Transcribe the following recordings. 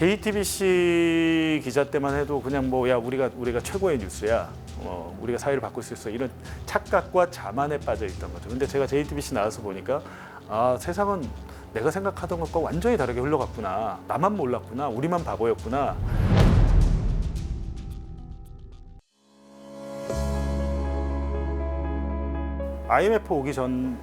JTBC 기자 때만 해도 그냥 뭐 야 우리가 최고의 뉴스야. 우리가 사회를 바꿀 수 있어. 이런 착각과 자만에 빠져 있던 거죠. 근데 제가 JTBC 나와서 보니까 세상은 내가 생각하던 것과 완전히 다르게 흘러갔구나. 나만 몰랐구나. 우리만 바보였구나. IMF 오기 전에,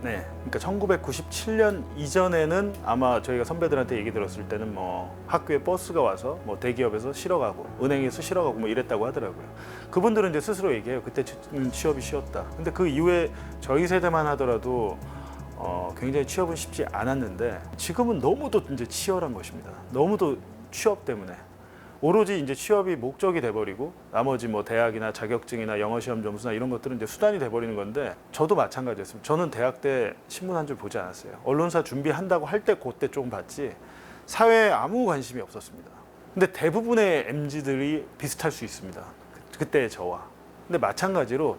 그러니까 1997년 이전에는 아마 저희가 선배들한테 얘기 들었을 때는 뭐 학교에 버스가 와서 뭐 대기업에서 실어가고 은행에서 실어가고 뭐 이랬다고 하더라고요. 그분들은 이제 스스로 얘기해요. 그때 취업이 쉬웠다. 근데 그 이후에 저희 세대만 하더라도 굉장히 취업은 쉽지 않았는데 지금은 너무도 이제 치열한 것입니다. 너무도 취업 때문에. 오로지 이제 취업이 목적이 돼버리고 나머지 뭐 대학이나 자격증이나 영어 시험 점수나 이런 것들은 이제 수단이 돼버리는 건데 저도 마찬가지였습니다. 저는 대학 때 신문 한 줄 보지 않았어요. 언론사 준비한다고 할 때 그때 조금 봤지 사회에 아무 관심이 없었습니다. 근데 대부분의 MZ들이 비슷할 수 있습니다. 그때의 저와. 근데 마찬가지로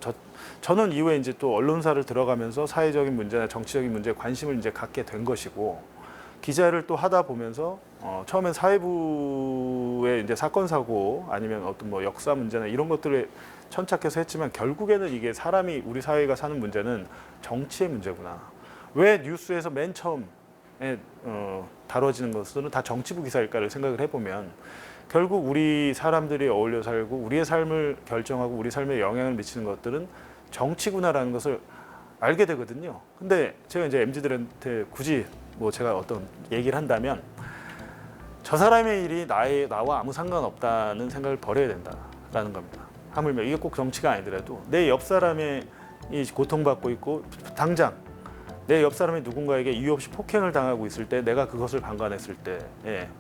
저는 이후에 이제 또 언론사를 들어가면서 사회적인 문제나 정치적인 문제에 관심을 이제 갖게 된 것이고 기자를 또 하다 보면서 처음엔 사회부의 이제 사건 사고 아니면 어떤 뭐 역사 문제나 이런 것들에 천착해서 했지만 결국에는 이게 사람이 우리 사회가 사는 문제는 정치의 문제구나. 왜 뉴스에서 맨 처음에 다뤄지는 것들은 다 정치부 기사일까를 생각을 해보면 결국 우리 사람들이 어울려 살고 우리의 삶을 결정하고 우리 삶에 영향을 미치는 것들은 정치구나라는 것을 알게 되거든요. 근데 제가 이제 MZ들한테 굳이 뭐 제가 어떤 얘기를 한다면 저 사람의 일이 나와 아무 상관없다는 생각을 버려야 된다라는 겁니다. 하물며 이게 꼭 정치가 아니더라도 내 옆 사람이 고통받고 있고 당장 내 옆 사람이 누군가에게 이유 없이 폭행을 당하고 있을 때 내가 그것을 방관했을 때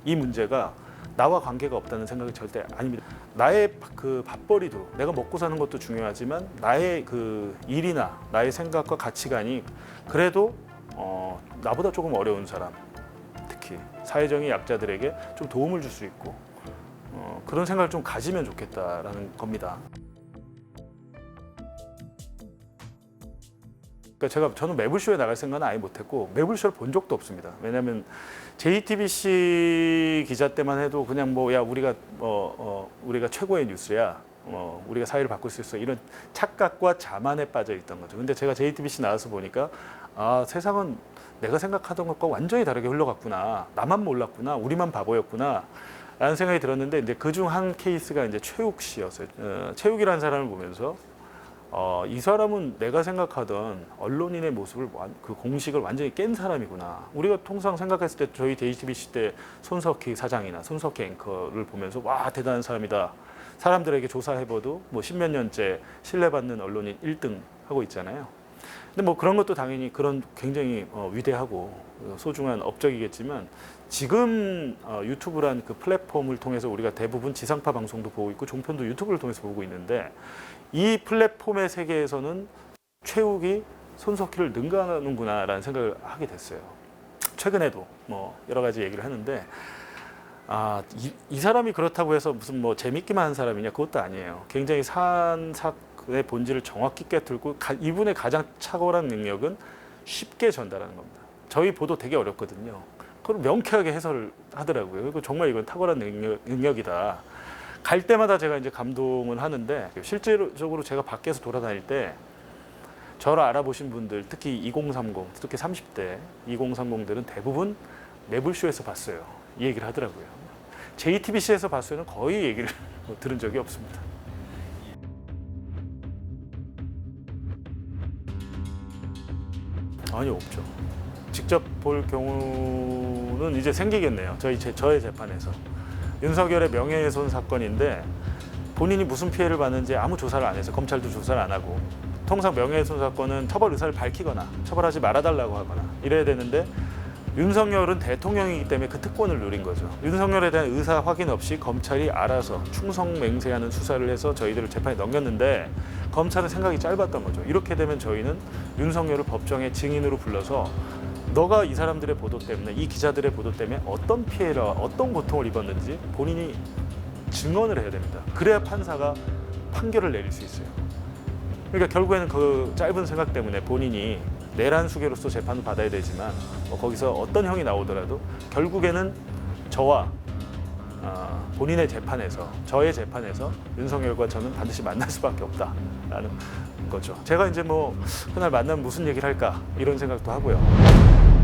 이 문제가 나와 관계가 없다는 생각이 절대 아닙니다. 나의 그 밥벌이도 내가 먹고 사는 것도 중요하지만 나의 그 일이나 나의 생각과 가치관이 그래도 나보다 조금 어려운 사람, 특히 사회적인 약자들에게 좀 도움을 줄 수 있고 그런 생각을 좀 가지면 좋겠다라는 겁니다. 그러니까 저는 매불쇼에 나갈 생각은 아예 못했고 매불쇼를 본 적도 없습니다. 왜냐하면 JTBC 기자 때만 해도 그냥 뭐 야 우리가 최고의 뉴스야. 우리가 사회를 바꿀 수 있어. 이런 착각과 자만에 빠져 있던 거죠. 근데 제가 JTBC 나와서 보니까 세상은 내가 생각하던 것과 완전히 다르게 흘러갔구나. 나만 몰랐구나. 우리만 바보였구나. 라는 생각이 들었는데 이제 그중 한 케이스가 이제 최욱 씨였어요. 최욱이라는 사람을 보면서 이 사람은 내가 생각하던 언론인의 모습을 그 공식을 완전히 깬 사람이구나. 우리가 통상 생각했을 때 저희 JTBC 때 손석희 사장이나 손석희 앵커를 보면서 와 대단한 사람이다. 사람들에게 조사해봐도 뭐 십몇 년째 신뢰받는 언론인 1등 하고 있잖아요. 근데 뭐 그런 것도 당연히 그런 굉장히 위대하고 소중한 업적이겠지만 지금 유튜브란 그 플랫폼을 통해서 우리가 대부분 지상파 방송도 보고 있고 종편도 유튜브를 통해서 보고 있는데 이 플랫폼의 세계에서는 최욱이 손석희를 능가하는구나라는 생각을 하게 됐어요. 최근에도 뭐 여러 가지 얘기를 하는데 이 사람이 그렇다고 해서 무슨 뭐 재밌기만 한 사람이냐 그것도 아니에요. 굉장히 사안의 본질을 정확히 꿰뚫고 이분의 가장 탁월한 능력은 쉽게 전달하는 겁니다. 저희 보도 되게 어렵거든요. 그걸 명쾌하게 해설을 하더라고요. 그리고 정말 이건 탁월한 능력이다. 갈 때마다 제가 이제 감동을 하는데 실제적으로 제가 밖에서 돌아다닐 때 저를 알아보신 분들 특히 2030, 특히 30대 2030들은 대부분 매불쇼에서 봤어요. 이 얘기를 하더라고요. JTBC에서 봤어요는 거의 얘기를 들은 적이 없습니다. 아니 없죠. 직접 볼 경우는 이제 생기겠네요. 저의 재판에서. 윤석열의 명예훼손 사건인데 본인이 무슨 피해를 받는지 아무 조사를 안 해서 검찰도 조사를 안 하고 통상 명예훼손 사건은 처벌 의사를 밝히거나 처벌하지 말아달라고 하거나 이래야 되는데 윤석열은 대통령이기 때문에 그 특권을 누린 거죠. 윤석열에 대한 의사 확인 없이 검찰이 알아서 충성맹세하는 수사를 해서 저희들을 재판에 넘겼는데 검찰은 생각이 짧았던 거죠. 이렇게 되면 저희는 윤석열을 법정에 증인으로 불러서 너가 이 사람들의 보도 때문에 이 기자들의 보도 때문에 어떤 피해를 어떤 고통을 입었는지 본인이 증언을 해야 됩니다. 그래야 판사가 판결을 내릴 수 있어요. 그러니까 결국에는 그 짧은 생각 때문에 본인이 내란 수괴로서 재판을 받아야 되지만 거기서 어떤 형이 나오더라도 결국에는 저와 본인의 재판에서, 저의 재판에서 윤석열과 저는 반드시 만날 수밖에 없다라는 거죠. 제가 이제 뭐 그날 만나면 무슨 얘기를 할까 이런 생각도 하고요.